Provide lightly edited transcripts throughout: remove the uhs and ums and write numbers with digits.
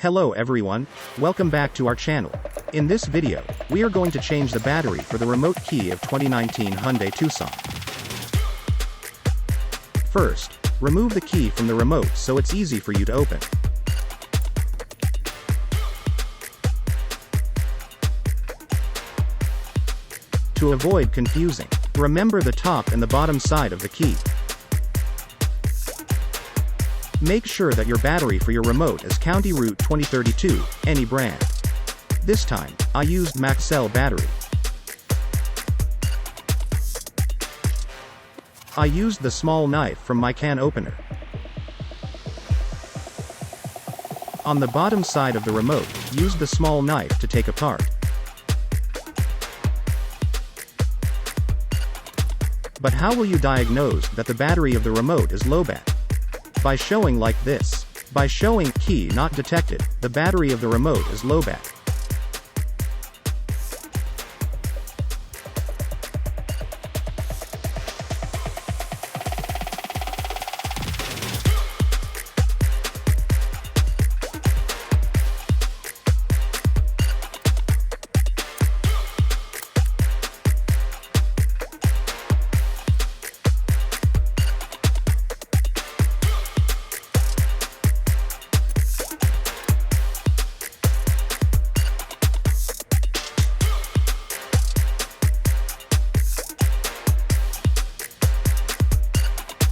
Hello everyone, welcome back to our channel. In this video, we are going to change the battery for the remote key of 2019 Hyundai Tucson. First, remove the key from the remote so it's easy for you to open. To avoid confusing, remember the top and the bottom side of the key. Make sure that your battery for your remote is County Route 2032, any brand. This time, I used Maxell battery. I used the small knife from my can opener. On the bottom side of the remote, use the small knife to take apart. But how will you diagnose that the battery of the remote is lowbat? By showing like this. By showing key not detected, the battery of the remote is lowbat.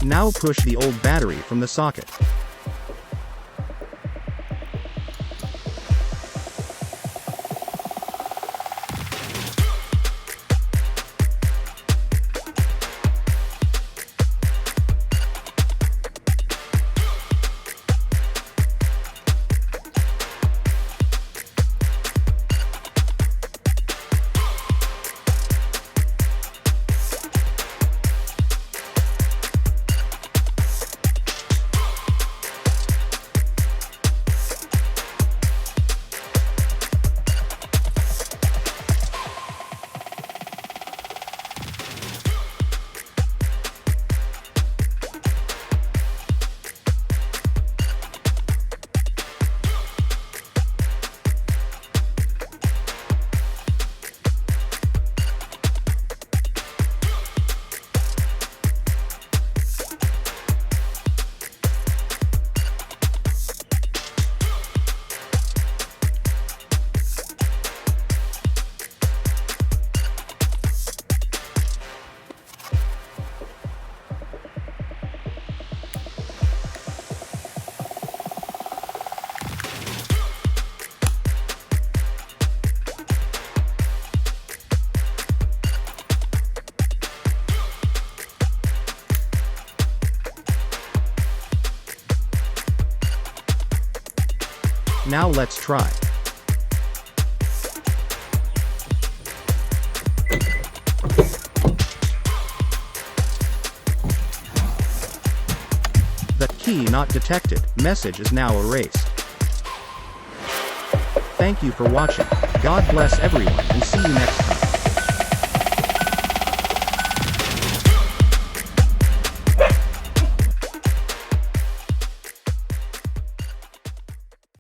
Now push the old battery from the socket. Now let's try. The key not detected message is now erased. Thank you for watching. God bless everyone and see you next time.